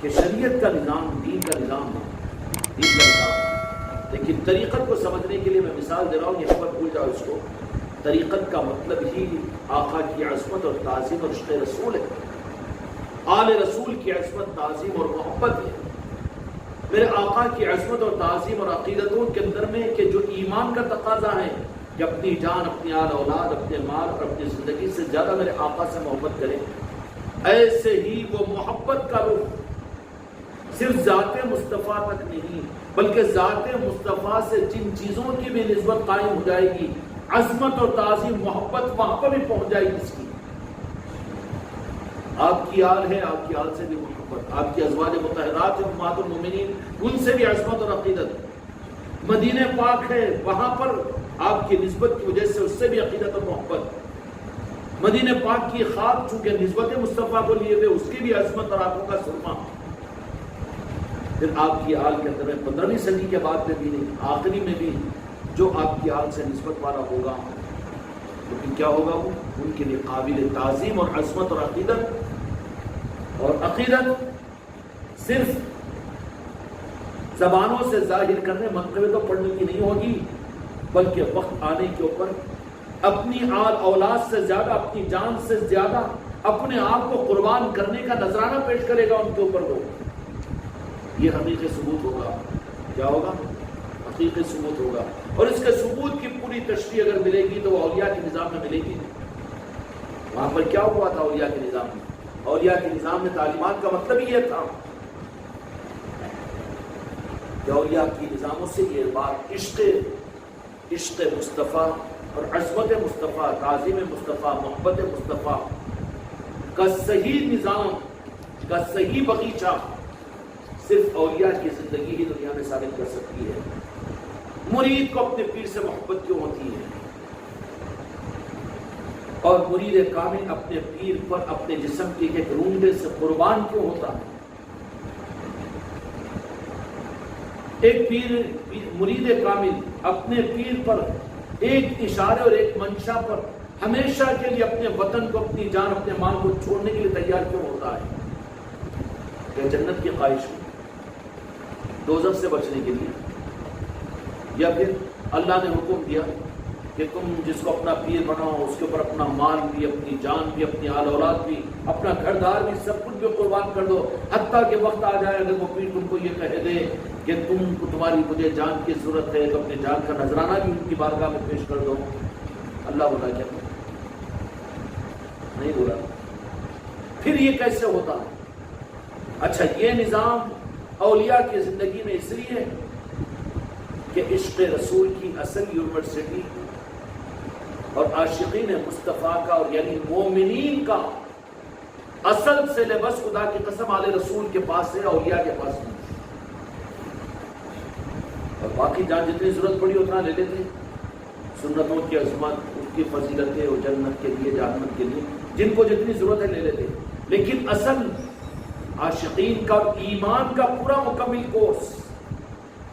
کہ شریعت کا نظام دین کا نظام ہے، لیکن طریقت کو سمجھنے کے لیے میں مثال دے رہا ہوں، یہ خبر بھول جاؤ اس کو۔ طریقت کا مطلب ہی آقا کی عصمت اور تعظیم اور عشق رسول ہے، آل رسول کی عصمت، تعظیم اور محبت ہے۔ میرے آقا کی عصمت اور تعظیم اور عقیدتوں کے اندر میں کہ جو ایمان کا تقاضا ہے کہ اپنی جان، اپنی آل اولاد، اپنے مال اور اپنی زندگی سے زیادہ میرے آقا سے محبت کریں، ایسے ہی وہ محبت کا رخ صرف ذات مصطفیٰ تک نہیں بلکہ ذات مصطفیٰ سے جن چیزوں کی بھی نسبت قائم ہو جائے گی، عظمت اور تعظیم محبت وہاں پر بھی پہنچ جائے گی اس کی۔ آپ کی آل ہے، آپ کی آل سے بھی محبت، آپ کی ازواج مطہرات ہیں امہات المومنین، ان سے بھی عظمت اور عقیدت، مدینہ پاک ہے وہاں پر آپ کی نسبت کی وجہ سے اس سے بھی عقیدت اور محبت، مدینہ پاک کی خاک چونکہ نسبت مصطفیٰ کو لیے ہوئے اس کی بھی عظمت اور آنکھوں کا سرما۔ پھر آپ کی آل کے اندر میں 15ویں صدی کے بعد میں بھی نہیں، آخری میں بھی جو آپ کی آل سے نسبت والا ہوگا، لیکن کیا ہوگا وہ ان کے لیے قابل تعظیم اور عظمت اور عقیدت، اور عقیدت صرف زبانوں سے ظاہر کرنے منقبت تو پڑھنے کی نہیں ہوگی، بلکہ وقت آنے کے اوپر اپنی آل اولاد سے زیادہ، اپنی جان سے زیادہ اپنے آپ کو قربان کرنے کا نذرانہ پیش کرے گا ان کے اوپر، وہ یہ حقیقی ثبوت ہوگا۔ کیا ہوگا؟ حقیقی ثبوت ہوگا، اور اس کے ثبوت کی پوری تشریح اگر ملے گی تو وہ اولیاء کے نظام میں ملے گی۔ وہاں پر کیا ہوا تھا اولیاء کے نظام میں؟ اولیاء کے نظام میں تعلیمات کا مطلب ہی یہ تھا کہ اولیاء کی نظاموں سے یہ بات عشق مصطفیٰ اور عظمت مصطفیٰ، تعظیم مصطفیٰ، محبت مصطفیٰ کا صحیح نظام، کا صحیح بغیچہ صرف اولیاء کی زندگی ہی دنیا میں ثابت کر سکتی ہے۔ مرید کو اپنے پیر سے محبت کیوں ہوتی ہے؟ اور مرید کامل اپنے پیر پر اپنے جسم کے ایک روندے سے قربان کیوں ہوتا ہے؟ ایک مرید کامل اپنے پیر پر ایک اشارے اور ایک منشا پر ہمیشہ کے لیے اپنے وطن کو، اپنی جان، اپنے مال کو چھوڑنے کے لیے تیار کیوں ہوتا ہے؟ کہ جنت کی خواہش ہو، دوزخ سے بچنے کے لیے، یا پھر اللہ نے حکم دیا کہ تم جس کو اپنا پیر بناؤ اس کے اوپر اپنا مال بھی، اپنی جان بھی، اپنی آل اولاد بھی، اپنا گھر دار بھی، سب کچھ بھی قربان کر دو، حتیٰ کہ وقت آ جائے اگر وہ پیر تم کو یہ کہہ دے کہ تمہاری مجھے جان کی ضرورت ہے تو اپنے جان کا نذرانہ بھی ان کی بارگاہ میں پیش کر دو۔ اللہ بولا کیا؟ نہیں بولا۔ پھر یہ کیسے ہوتا؟ اچھا، یہ نظام اولیاء کی زندگی میں اس لیے کہ عشق رسول کی اصل یونیورسٹی اور عاشقین مصطفیٰ کا، اور یعنی مومنین کا اصل سلیبس خدا کی قسم آل رسول کے پاس ہے، اولیاء کے پاس نہیں۔ اور باقی جان جتنی ضرورت پڑی اتنا لے لیتے، سنتوں کی عظمت، اس کی فضیلتیں اور جنت کے لیے، جہنم کے لیے جن کو جتنی ضرورت ہے لے لیتے، لیکن اصل عاشقین کا ایمان کا پورا مکمل کورس،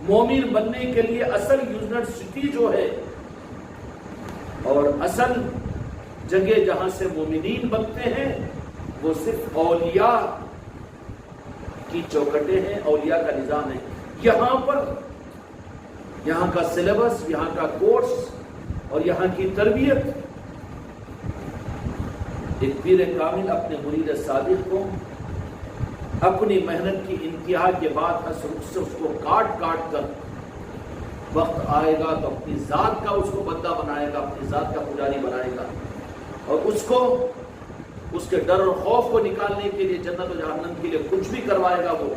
مومن بننے کے لیے اصل یونیورسٹی جو ہے اور اصل جگہ جہاں سے مومنین بنتے ہیں وہ صرف اولیاء کی چوکھٹیں ہیں، اولیاء کا نظام ہے۔ یہاں پر یہاں کا سلیبس، یہاں کا کورس اور یہاں کی تربیت ایک پیر کامل اپنے مرید صادق کو اپنی محنت کی انتہا کے بعد حسرت سے اس کو کاٹ کاٹ کر وقت آئے گا تو اپنی ذات کا اس کو بندہ بنائے گا، اپنی ذات کا پجاری بنائے گا، اور اس کو اس کے ڈر اور خوف کو نکالنے کے لیے جنت و جہنم کے لیے کچھ بھی کروائے گا، وہ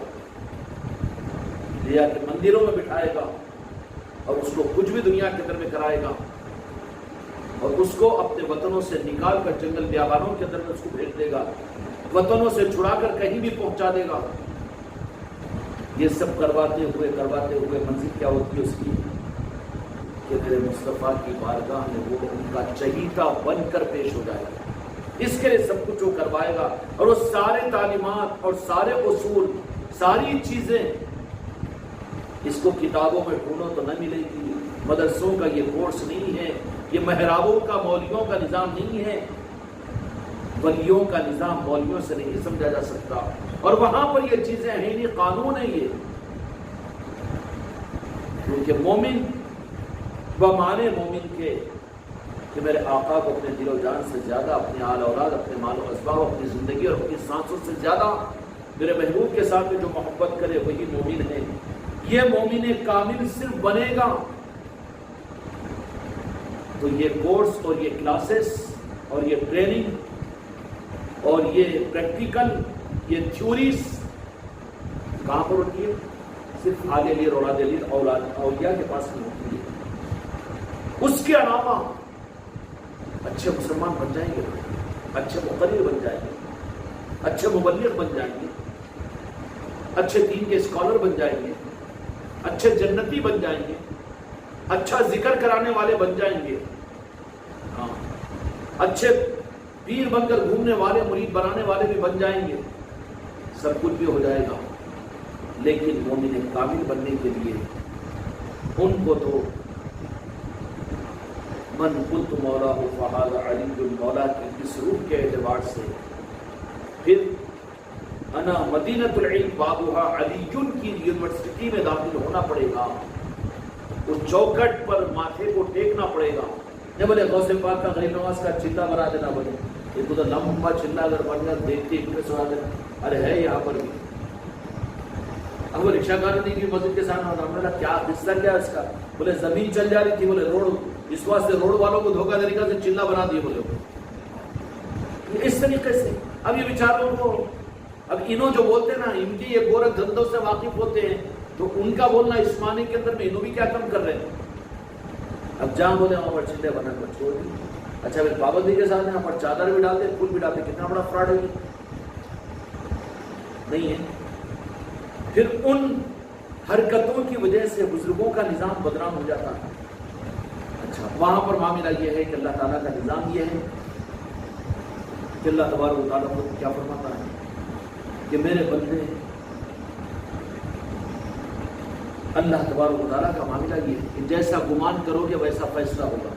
لے جا کے مندروں میں بٹھائے گا اور اس کو کچھ بھی دنیا کے اندر میں کرائے گا، اور اس کو اپنے وطنوں سے نکال کر جنگل بیابانوں کے اندر میں اس کو بھیج دے گا، وطنوں سے چھڑا کر کہیں بھی پہنچا دے گا۔ یہ سب کرواتے ہوئے منزل کیا ہوتی ہے اس کی کہ میرے مصطفیٰ کی بارگاہ میں وہ ان کا چہیتا بن کر پیش ہو جائے گا۔ اس کے لیے سب کچھ وہ کروائے گا، اور وہ سارے تعلیمات اور سارے اصول، ساری چیزیں اس کو کتابوں میں ڈھونڈو تو نہ ملے گی، مدرسوں کا یہ کورس نہیں ہے، یہ محرابوں کا، مولویوں کا نظام نہیں ہے، ولیوں کا نظام مولویوں سے نہیں سمجھا جا سکتا، اور وہاں پر یہ چیزیں ہیں نہیں، قانون ہے یہ، کیونکہ مومن بمانے مومن کے کہ میرے آقا کو اپنے دل و جان سے زیادہ، اپنے آل اولاد، اپنے مال و اسباب، اپنی زندگی اور اپنی سانسوں سے زیادہ میرے محبوب کے ساتھ جو محبت کرے وہی مومن ہے۔ یہ مومن کامل صرف بنے گا تو یہ کورس اور یہ کلاسز اور یہ ٹریننگ اور یہ پریکٹیکل، یہ تھیوریز کہاں پر ہوتی ہے؟ صرف آگے لیر اور آگے لیر اولیاء کے پاس نہیں ہوتی ہے۔ اس کے علاوہ اچھے مسلمان بن جائیں گے، اچھے مقرر بن جائیں گے، اچھے مبلغ بن جائیں گے، اچھے دین کے اسکالر بن جائیں گے، اچھے جنتی بن جائیں گے، اچھا ذکر کرانے والے بن جائیں گے، ہاں اچھے پیر بن کر گھومنے والے، مرید بنانے والے بھی بن جائیں گے، سب کچھ بھی ہو جائے گا، لیکن مومن کامل بننے کے لیے ان کو تو من قلت مولا فہذا علی المولا کی اس روح کے اعتبار سے، پھر انا مدینۃ العلم بابھا علی کی یونیورسٹی میں داخل ہونا پڑے گا، اس چوکٹ پر ماتھے کو ٹیکنا پڑے گا۔ نہیں بولے غوث پاک کا غریب نواز کا چلہ بنا دینا، بولے یہ خود لمبا چلہ اگر بن کر دیکھتے سنا دینا، ارے ہے یہاں پر بھی۔ اب وہ رکشہ گاڑی کی مسجد کے سامنے ہوتا، ہم نے کیا قصہ کیا اس کا؟ بولے زمین چل جا رہی تھی، بولے روڈ، اس واسطے روڈ والوں کو دھوکہ طریقہ سے چلہ بنا دیے، بولے اس طریقے سے۔ اب یہ بیچاروں کو، اب انہوں جو بولتے ہیں نا، ان کے یہ گورکھ دھندوں سے واقف ہوتے ہیں، تو ان کا بولنا اس معنی کے اندر میں انہوں بھی کیا کم کر رہے ہیں۔ اب جہاں بولے وہاں پر چلے بنا کر چھوڑ دی۔ اچھا پھر پابندی کے ساتھ یہاں پر چادر بھی ڈالتے، پھول بھی ڈالتے، کتنا بڑا فراڈ ہے یہ؟ نہیں ہے۔ پھر ان حرکتوں کی وجہ سے بزرگوں کا نظام بدنام ہو جاتا ہے۔ اچھا وہاں پر معاملہ یہ ہے کہ اللہ تعالیٰ کا نظام یہ ہے کہ اللہ تبارک و تعالیٰ کو کیا فرماتا ہے کہ میرے بندے، اللہ تبارک و تعالیٰ کا معاملہ یہ ہے کہ جیسا گمان کرو گے ویسا فیصلہ ہوگا۔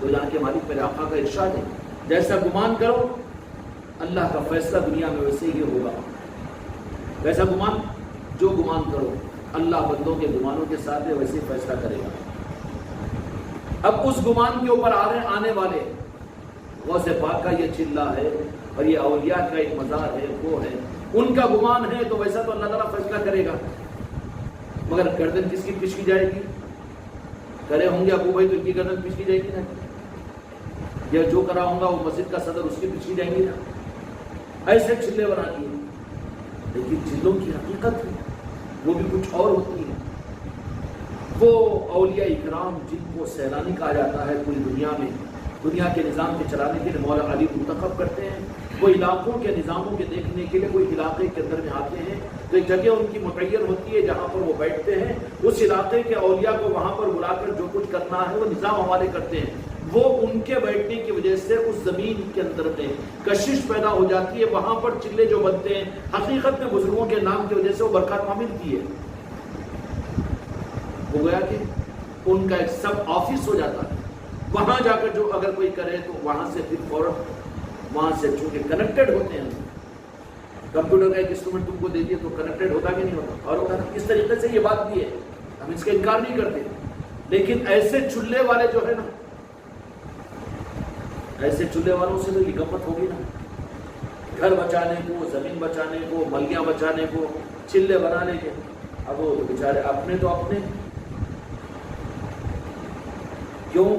تو یہاں کے مالک میرے آقا کا ارشاد ہے، جیسا گمان کرو اللہ کا فیصلہ دنیا میں ویسے ہی ہوگا۔ ویسا گمان، جو گمان کرو اللہ بندوں کے گمانوں کے ساتھ ہے ویسے فیصلہ کرے گا۔ اب اس گمان کے اوپر آنے والے غوث پاک کا یہ چلہ ہے اور یہ اولیاء کا ایک مزار ہے، وہ ہے، ان کا گمان ہے تو ویسا تو اللہ تعالیٰ فیصلہ کرے گا، مگر گردن کس کی پیش کی جائے گی؟ کرے ہوں گے ابو بھائی تو ان کی گردن پیش کی جائے گی نا، یا جو کرا ہوں گا وہ مسجد کا صدر اس کی پیش کی جائیں گی نا۔ ایسے چلے بنا دیے، لیکن چلوں کی حقیقت ہے وہ بھی کچھ اور ہوتی ہے۔ وہ اولیاء اکرام جن کو سیلانی کہا جاتا ہے پوری دنیا میں، دنیا کے نظام کے چلانے کے لیے مولا علی منتخب کرتے ہیں، وہ علاقوں کے نظاموں کے دیکھنے کے لیے کوئی علاقے کے اندر میں آتے ہیں تو ایک جگہ ان کی متعین ہوتی ہے جہاں پر وہ بیٹھتے ہیں، اس علاقے کے اولیاء کو وہاں پر بلا کر جو کچھ کرنا ہے وہ نظام حوالے کرتے ہیں۔ وہ ان کے بیٹھنے کی وجہ سے اس زمین کے اندر میں کشش پیدا ہو جاتی ہے، وہاں پر چلے جو بنتے ہیں حقیقت میں بزرگوں کے نام کی وجہ سے وہ برکات وہاں ملتی ہے۔ ہو گیا کہ ان کا ایک سب آفس ہو جاتا ہے، وہاں جا کر جو اگر کوئی کرے تو وہاں سے پھر فوراً وہاں سے چونکہ کنیکٹڈ ہوتے ہیں، کمپیوٹر کا ایک انسٹرومنٹ تم کو دے دیے تو کنیکٹڈ ہوتا کہ نہیں ہوتا، اور ہوتا ہے۔ اس طریقے سے یہ بات بھی ہے، ہم اس کا انکار نہیں کرتے، لیکن ایسے چلے والے جو ہے نا، ایسے چلے والوں سے تو یہ گمت ہوگی نا، گھر بچانے کو، زمین بچانے کو، ملکیاں بچانے کو چلے بنانے کے، اب وہ بیچارے اپنے تو اپنے کیوں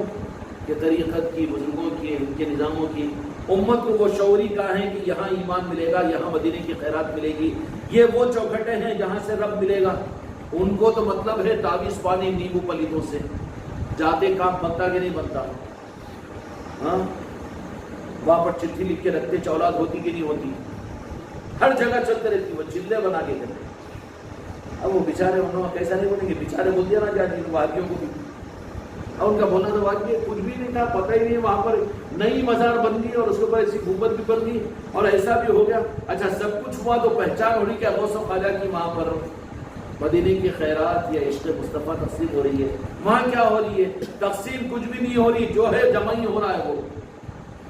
کہ طریقت کی، بزرگوں کی، ان کے نظاموں کی امت کو وہ شعوری کہا ہے کہ یہاں ایمان ملے گا، یہاں مدینے کی خیرات ملے گی، یہ وہ چوکھٹیں ہیں جہاں سے رب ملے گا۔ ان کو تو مطلب ہے تعویذ پانی نیبو پلیتوں سے، جاتے کام بنتا کہ نہیں بنتا، ہاں وہاں پر چٹھی لکھ کے رکھتے چولاد ہوتی کہ نہیں ہوتی، ہر جگہ چلتے رہتی، وہ چلے بنا کے کرتے۔ اب وہ بیچارے انہوں کیسا نہیں بولیں گے، بیچارے بول دیا نا جانے وادیوں کو بھی، اور ان کا بولنا تو واقعی کچھ بھی نہیں تھا، پتہ ہی نہیں، وہاں پر نئی مزار بن گئی اور اس کے اوپر ایسی گنبد بھی بن گئی اور ایسا بھی ہو گیا۔ اچھا سب کچھ ہوا تو پہچان ہو رہی کہ غوث و خواجہ کی وہاں پر مدینے کی خیرات یا عشق مصطفیٰ تقسیم ہو رہی ہے، وہاں کیا ہو رہی ہے؟ تقسیم کچھ بھی نہیں ہو رہی، جو ہے جمع ہی ہو رہا ہے وہ۔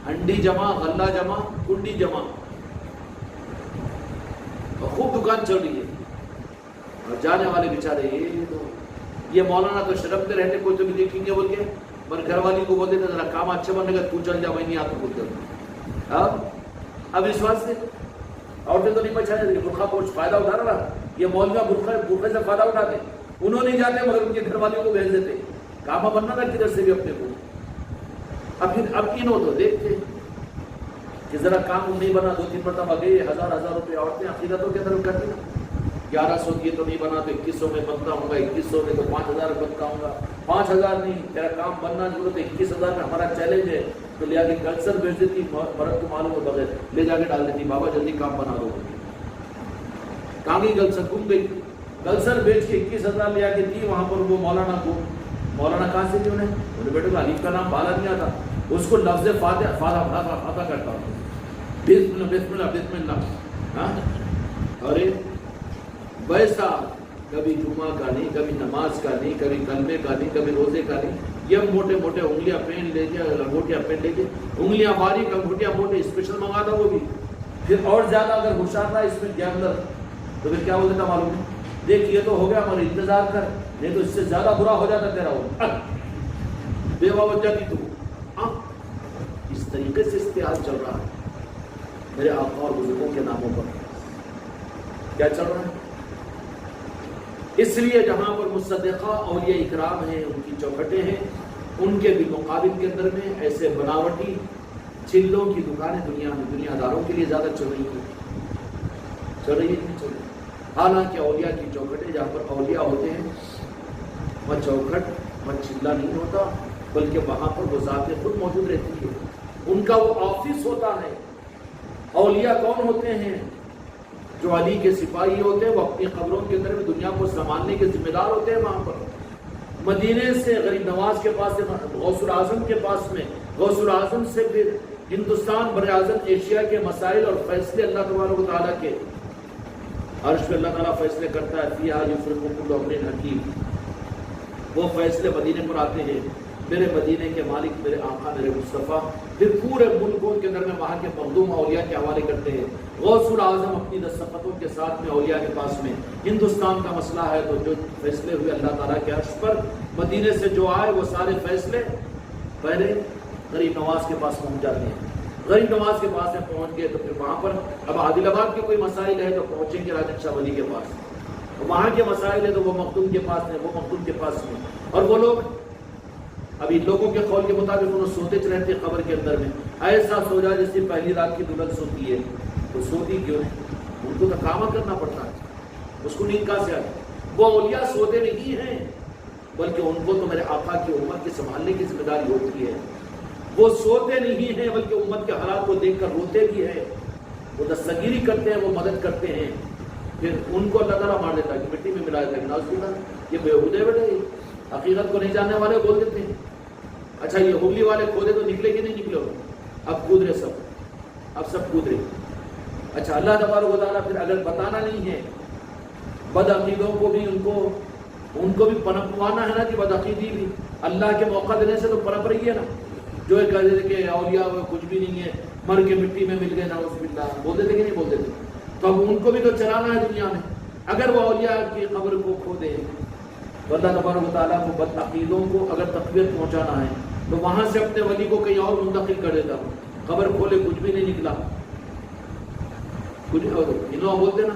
ہنڈی جمع، غلہ جمع، کنڈی جمع، اور خوب دکان چل رہی ہے. اور جانے والے بیچارے یہ مولانا تو شرمتے رہتے، کوئی تو بھی دیکھیں گے بول کے، پر گھر والی کو بولتے تھے ذرا کام اچھا بننے کا، تو چل جا، میں نہیں آتا بولتے. اب اس بات سے عورتیں تو نہیں بچانے دیں، برقع کو فائدہ اٹھا رہا. یہ مولویاں برقعے سے فائدہ اٹھاتے، انہوں نہیں جاتے مگر ان کے گھر والیوں کو بھیج دیتے. کام بننا تھا کدھر سے بھی اپنے کو. اب انہوں تو دیکھتے کہ ذرا کام نہیں بنا، 2-3 مرتبہ گئے، 1000 روپے عورتیں عقیدتوں کے طرف کرتی نا. 1100 کی تو نہیں بنا تو 2100 میں بنتا ہوں گا، 2100 میں تو 5000 بنتا ہوں گا. 5000 نہیں، تیرا کام بننا ضرورت ہے، 21000 میں ہمارا چیلنج ہے. تو لے آ کے کلسر بھیج دیتی، مرد کو معلوم ہو بغیر لے جا کے ڈال دیتی، بابا جلدی کام بنا دو. کہاں گئی کلسر؟ گم گئی. کلسر بیچ کے 21000 لے آ کے دی وہاں پر. وہ مولانا کو، مولانا کہاں سے دی انہیں بیٹے کو علیف کا نام بالا نہیں آتا، اس کو لفظ فاتحہ کرتا ہوں، بسم اللہ بسم اللہ بسم اللہ. ارے ویسا کبھی جمعہ کا نہیں، کبھی نماز کا نہیں، کبھی کلمے کا نہیں، کبھی روزے کا نہیں. یہ موٹے موٹے انگلیاں پہن لے کے، انگوٹیاں پہن لے کے، انگلیاں باریک، انگوٹیاں موٹے، اسپیشل منگاتا وہ بھی. پھر اور زیادہ اگر ہوشیار تھا اس میں کے اندر تو پھر کیا بولتا معلوم ہے، دیکھ یہ تو ہو گیا مگر انتظار کر، نہیں تو اس سے زیادہ برا ہو جاتا تیرا. وہ بے وجہ کی تو اس طریقے سے استعمال چل رہا ہے میرے آقا اور بزرگوں کے ناموں پر. کیا چل رہا ہے؟ اس لیے جہاں پر مصدقہ اولیاء اکرام ہیں، ان کی چوکھٹیں ہیں، ان کے بالمقابل کے اندر میں ایسے بناوٹی چلوں کی دکانیں دنیا میں دنیا داروں کے لیے زیادہ چل رہی ہیں. چل رہی ہے نہیں چل رہی. حالانکہ اولیاء کی چوکھٹیں جہاں پر اولیاء ہوتے ہیں وہ چوکھٹ وہ چلا نہیں ہوتا، بلکہ وہاں پر وہ ذات خود موجود رہتی ہے، ان کا وہ آفس ہوتا ہے. اولیاء کون ہوتے ہیں؟ جو علی کے سپاہی ہوتے ہیں، وہ اپنی قبروں کے اندر میں دنیا کو سنبھالنے کے ذمہ دار ہوتے ہیں. وہاں پر مدینے سے غریب نواز کے پاس سے غوث الاعظم کے پاس میں، غوث الاعظم سے پھر ہندوستان بر اعظم ایشیا کے مسائل اور فیصلے اللہ تبارک و تعالیٰ کے عرش پہ اللہ تعالیٰ فیصلے کرتا ہے. فیہا یفرق کل امر حکیم. وہ فیصلے مدینے پر آتے ہیں. میرے مدینے کے مالک میرے آقا میرے مصطفیٰ پھر پورے ملکوں کے اندر میں وہاں کے مخدوم اولیاء کے حوالے کرتے ہیں. غوث الاعظم اپنی دستخطوں کے ساتھ میں اولیاء کے پاس میں ہندوستان کا مسئلہ ہے تو جو فیصلے ہوئے اللہ تعالیٰ کے عرش پر مدینے سے جو آئے وہ سارے فیصلے پہلے غریب نواز کے پاس پہنچ جاتے ہیں. غریب نواز کے پاس میں پہنچ گئے تو پھر وہاں پر اب عادل آباد کے کوئی مسائل ہے تو پہنچیں گے راجن شاہ ولی کے پاس. وہاں کے مسائل ہے تو وہ مخدوم کے پاس میں، وہ مخدوم کے پاس میں. اور وہ لوگ ابھی لوگوں کے قول کے مطابق انہوں سوتے چ رہتے قبر کے اندر میں. ایسا سو جائے جس کی پہلی رات کی دلہن سوتی ہے تو سوتی کیوں نہیں؟ ان کو تو کام کرنا پڑتا ہے، اس کو نیند کہاں سے آئی؟ وہ اولیاء سوتے نہیں ہیں بلکہ ان کو تو میرے آقا کی امت کے سنبھالنے کی ذمہ داری ہوتی ہے. وہ سوتے نہیں ہیں بلکہ امت کے حالات کو دیکھ کر روتے بھی ہیں، وہ دستگیری کرتے ہیں، وہ مدد کرتے ہیں. پھر ان کو اللہ تعالیٰ مار دیتا ہے کہ مٹی میں ملا دیتا ہے. ناؤز باللہ، یہ بےہودے بیٹے حقیقت کو نہیں جاننے والے بول دیتے ہیں. اچھا یہ ہوگلی والے کھودے تو نکلے کہ نہیں نکلے؟ اب کود رہے سب، اب سب کود رہے. اچھا اللہ تبارک و تعالیٰ پھر اگر بتانا نہیں ہے بد عقیدوں کو بھی ان کو بھی پنپوانا ہے نا کہ بد عقیدی بھی اللہ کے موقع دینے سے تو پنپ رہی ہے نا. جو یہ کہہ دیتے کہ اولیاء کچھ بھی نہیں ہے، مر کے مٹی میں مل گئے، نعوذ باللہ، بولتے تھے کہ نہیں بولتے تھے؟ تو اب ان کو بھی تو چلانا ہے دنیا میں. اگر وہ اولیاء کی قبر کو کھودے تو اللہ تبارک و تعالیٰ کو بد عقیدوں کو اگر تقویت پہنچانا ہے تو وہاں سے اپنے ولی کو کہیں اور منتقل کر دیتا ہوں. قبر کھولے کچھ بھی نہیں نکلا، کچھ انہوں بولتے نا،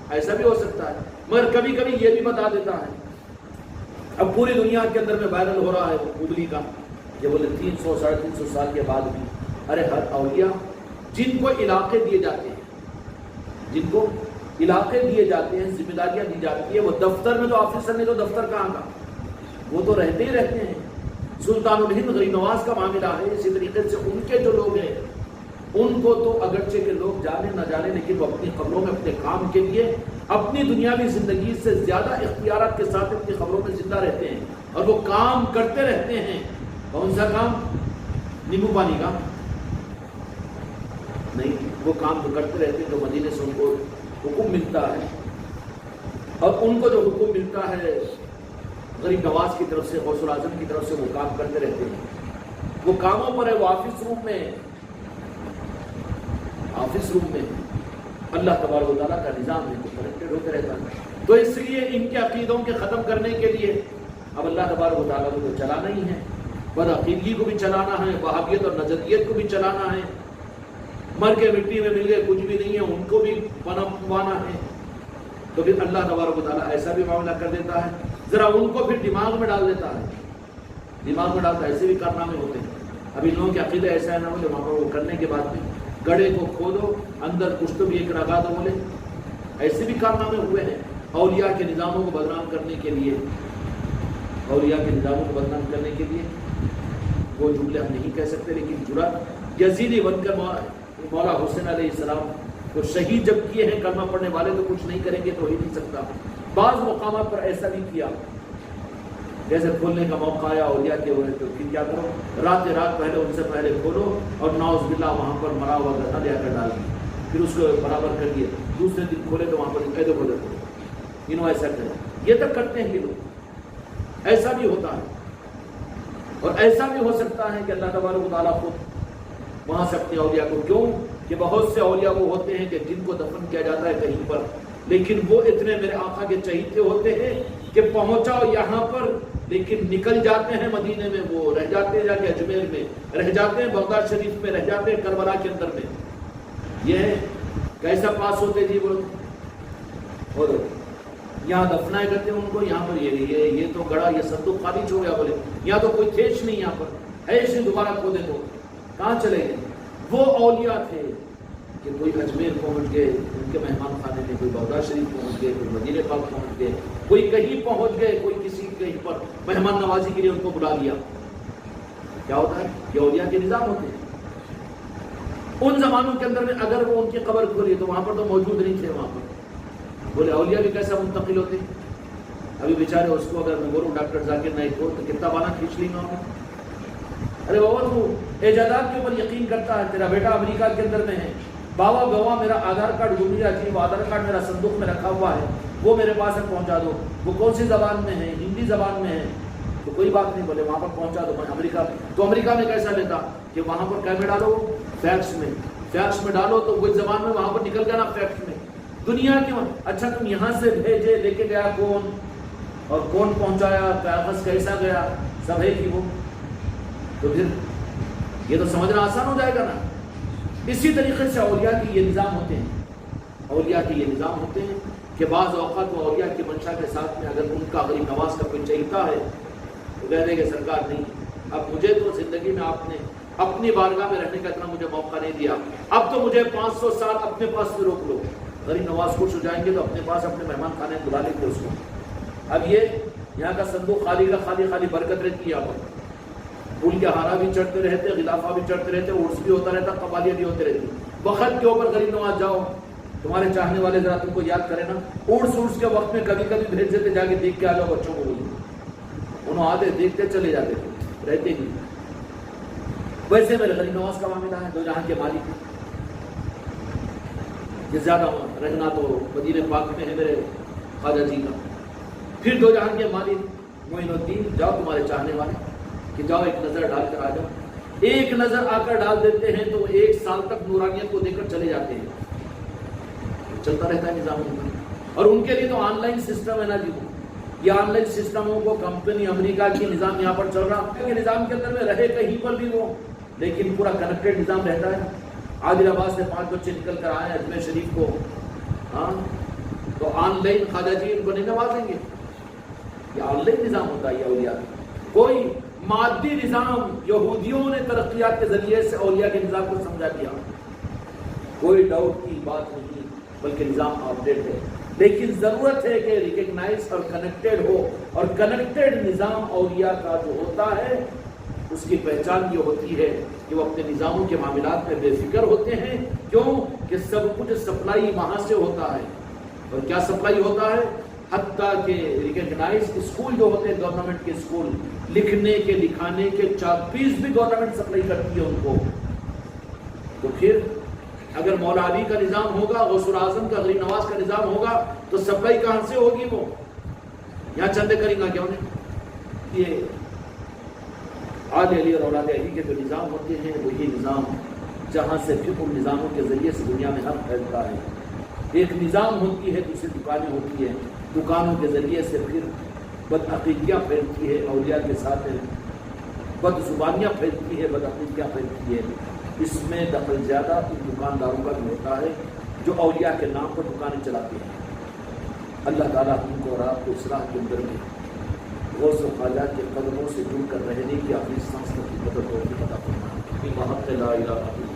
ایسا بھی ہو سکتا ہے. مگر کبھی کبھی یہ بھی بتا دیتا ہے. اب پوری دنیا کے اندر میں وائرل ہو رہا ہے ہوگلی کا، یہ بولے 300 ساڑھے 300 سال کے بعد بھی ارے ہر اولیاء جن کو علاقے دیے جاتے ہیں، جن کو علاقے دیے جاتے ہیں، ذمہ داریاں دی جاتی ہیں، وہ دفتر میں تو آفیسر نے تو دفتر کہاں کا، وہ تو رہتے ہی رہتے ہیں. سلطان الہند غریب نواز کا معاملہ ہے. اسی طریقے سے ان کے جو لوگ ہیں ان کو تو اگرچہ کہ لوگ جانے نہ جانے لیکن وہ اپنی قبروں میں اپنے کام کے لیے اپنی دنیاوی زندگی سے زیادہ اختیارات کے ساتھ اپنی قبروں میں زندہ رہتے ہیں اور وہ کام کرتے رہتے ہیں. کون سا کام؟ نیمبو پانی کا نہیں، وہ کام تو کرتے رہتے ہیں جو مدینے سے ان کو حکم ملتا ہے. اور ان کو جو حکم ملتا ہے غریب نواز کی طرف سے، غوث الاعظم کی طرف سے، وہ کام کرتے رہتے ہیں. وہ کاموں پر ہے، وہ آفس روم میں آفس روم میں ہیں، اللہ تبارک و تعالیٰ کا نظام ہے تو کنیکٹڈ ہوتے رہتا ہے. تو اس لیے ان کے عقیدوں کے ختم کرنے کے لیے اب اللہ تبارک و تعالیٰ کو تو چلانا ہی ہے، بد عقیدگی کو بھی چلانا ہے، وہابیت اور نظریت کو بھی چلانا ہے، مر کے مٹی میں مل گئے کچھ بھی نہیں ہے ان کو بھی پنپوانا ہے. تو پھر اللہ تبارک و تعالیٰ ایسا بھی معاملہ کر دیتا ہے، ذرا ان کو پھر دماغ میں ڈال دیتا ہے، دماغ میں ڈالتا ہے. ایسے بھی کارنامے ہوتے ہیں. اب ان لوگوں کے عقیدہ ایسا ہے نہ بولے وہاں پر وہ کرنے کے بعد میں گڑھے کو کھودو اندر کچھ تو بھی ایک لگا دو بولے. ایسے بھی کارنامے ہوئے ہیں اولیاء کے نظاموں کو بدنام کرنے کے لیے. اولیاء کے نظاموں کو بدنام کرنے کے لیے وہ جملے ہم نہیں کہہ سکتے، لیکن جرأت یزیدی بن کر مولا حسین علیہ السلام کو شہید جب کیے ہیں، کلمہ پڑھنے والے تو کچھ نہیں کریں گے تو ہو ہی نہیں سکتا. بعض مقامات پر ایسا بھی کیا، جیسے کھولنے کا موقع آیا اولیاء کے ہوئے تو پھر کیا کرو، رات پہلے ان سے پہلے کھولو اور نعوذ باللہ وہاں پر مرا ہوا گدھا لے کر ڈال دیا، پھر اس کو برابر کر دیے. دوسرے دن کھولے تو وہاں پر ایدو بدل انہوں ایسا کریں. یہ تک کرتے ہیں یہ لوگ. ایسا بھی ہوتا ہے اور ایسا بھی ہو سکتا ہے کہ اللہ تبارک و تعالیٰ خود وہاں سے اپنے اولیاء کو، کیوں کہ بہت سے اولیاء وہ ہوتے ہیں کہ جن کو دفن کیا جاتا ہے کہیں پر، لیکن وہ اتنے میرے آقا کے چہیتے ہوتے ہیں کہ پہنچاؤ یہاں پر، لیکن نکل جاتے ہیں مدینے میں، وہ رہ جاتے ہیں جا کے اجمیر میں، رہ جاتے ہیں بغداد شریف میں، رہ جاتے ہیں کربلا کے اندر میں. یہ کیسا پاس ہوتے جی وہ، اور یہاں دفنائے کرتے ہیں ان کو، یہاں پر یہ تو گڑا، یہ صندوق خالی ہو گیا بولے، یہاں تو کوئی تھیش نہیں، یہاں پر ایسے دوبارہ کھودے تو کہاں چلے گئے. وہ اولیاء تھے کہ کوئی اجمیر پہنچ گئے ان کے مہمان خانے میں، کوئی بغداد شریف پہنچ گئے، کوئی مدینہ پاک پہنچ گئے، کوئی کہیں پہنچ گئے، کوئی کسی کہیں پر مہمان نوازی کے لیے ان کو بلا لیا. کیا ہوتا ہے؟ یہ اولیاء کے نظام ہوتے ہیں. ان زمانوں کے اندر میں اگر وہ ان کی قبر کھولی تو وہاں پر تو موجود نہیں تھے. وہاں پر بولے اولیاء بھی کیسا منتقل ہوتے. ابھی بیچارے اس کو اگر میں بولوں ڈاکٹر ذاکر نائک کو تو کتنا بانا کھینچ لیں گا. ارے بابا تو ایجادات کے اوپر یقین کرتا ہے، تیرا بیٹا امریکہ کے اندر میں ہے، بابا بابا میرا آدھار کارڈ گم گیا جی، وہ آدھار کارڈ میرا صندوق میں رکھا ہوا ہے، وہ میرے پاس پہنچا دو. وہ کون سی زبان میں ہے؟ ہندی زبان میں ہے. تو کوئی بات نہیں، بولے وہاں پر پہنچا دو. میں امریکہ تو امریکہ میں کیسا لیتا کہ وہاں پر کیا میں ڈالو، فیکس میں ڈالو تو کوئی زبان میں وہاں پر نکل گیا نا فیکس میں. دنیا کے اچھا تم یہاں سے بھیجے، لے کے گیا کون اور کون پہنچایا، کاغذ کیسا گیا، سب ہے کہ وہ. تو پھر یہ تو سمجھنا آسان ہو جائے گا نا. اسی طریقے سے اولیاء کی یہ نظام ہوتے ہیں. اولیاء کے یہ نظام ہوتے ہیں کہ بعض اوقات وہ اولیاء کی منشا کے ساتھ میں اگر ان کا غریب نواز کا کوئی چہیتا ہے تو کہہ دے کہ سرکار نہیں، اب مجھے تو زندگی میں آپ نے اپنی بارگاہ میں رہنے کا اتنا مجھے موقع نہیں دیا، اب تو مجھے 500 سال اپنے پاس میں روک لو. غریب نواز خوش ہو جائیں گے تو اپنے پاس اپنے مہمان خانے بلا لیں گے اس کو. اب یہ یہاں کا صندوق خالی کا خالی برکت رہتی ہے. یہاں پر پھول کے ہارا بھی چڑھتے رہتے، غلافہ بھی چڑھتے رہتے، عرس بھی ہوتا رہتا، قوالیاں بھی ہوتے رہتی. وقت کے اوپر غریب نواز جاؤ، تمہارے چاہنے والے ذرا تم کو یاد کرے نا، عرس کے وقت میں کبھی کبھی بھیج دیتے جا کے دیکھ کے آ جاؤ بچوں کو. انہوں آتے دیکھتے چلے جاتے تھے، رہتے ہی. ویسے میرے غریب نواز کا معاملہ ہے. دو جہاں کے مالک ہیں، یہ زیادہ رہنا تو مدینہ پاک میں ہے میرے خواجہ جی کا. پھر دو جہاں کے مالک معین الدین، جاؤ تمہارے چاہنے والے کہ جاؤ ایک نظر ڈال کر آ جاؤ. ایک نظر آ کر ڈال دیتے ہیں تو 1 سال تک نورانیت کو دے کر چلے جاتے ہیں. چلتا رہتا ہے نظام. اور ان کے لیے تو آن لائن سسٹم ہے نا جی. یہ آن لائن سسٹموں کو کمپنی امریکہ کی نظام یہاں پر چل رہا ہے. نظام کے اندر میں رہے کہیں پر بھی وہ، لیکن پورا کنیکٹڈ نظام رہتا ہے. عادل آباد سے 5 بچے نکل کر آئے اجمیر شریف کو، ہاں تو آن لائن خواجہ جی ان کو نہیں نوازیں گے. یہ آن لائن نظام ہوتا ہے. یہ اولیاء کوئی مادی نظام یہودیوں نے ترقیات کے ذریعے سے اولیاء کے نظام کو سمجھا دیا، کوئی ڈاؤٹ کی بات نہیں، بلکہ نظام اپڈیٹ ہے. لیکن ضرورت ہے کہ ریکگنائز اور کنیکٹڈ ہو. اور کنیکٹڈ نظام اولیاء کا جو ہوتا ہے اس کی پہچان یہ ہوتی ہے کہ وہ اپنے نظاموں کے معاملات میں بے فکر ہوتے ہیں. کیوں کہ سب کچھ سپلائی وہاں سے ہوتا ہے. اور کیا سپلائی ہوتا ہے؟ حتیٰ کہ ریکگنائز اسکول جو ہوتے ہیں گورنمنٹ کے اسکول، لکھنے کے لکھانے کے چاک پیس بھی گورنمنٹ سپلائی کرتی ہے ان کو. تو پھر اگر مولا علی کا نظام ہوگا، غوث الاعظم کا، غریب نواز کا نظام ہوگا تو سپلائی کہاں سے ہوگی؟ وہ یہاں چندے کریں گا کیا انہیں؟ یہ آل علی اور اولاد علی کے جو نظام ہوتے ہیں وہی نظام جہاں سے پھر ان نظاموں کے ذریعے سے دنیا میں حق پھیلتا ہے. ایک نظام ہوتی ہے، دوسری دکانیں ہوتی ہیں، دکانوں کے ذریعے سے پھر بدعقیدیاں پھیلتی ہے، اولیاء کے ساتھ بد زبانیاں پھیلتی ہے، بدعقیدیاں پھیلتی ہے. اس میں دخل زیادہ ان دکانداروں کا بھی ہوتا ہے جو اولیاء کے نام پر دکانیں چلاتے ہیں. اللہ تعالیٰ ان کو اور آپ کو اصلاح کے اندر میں غوث و خواجہ کے قدموں سے جڑ کر رہنے کی اپنی سانس کی مدد اور عطا فرمائے. بحق لا الہ الا اللہ.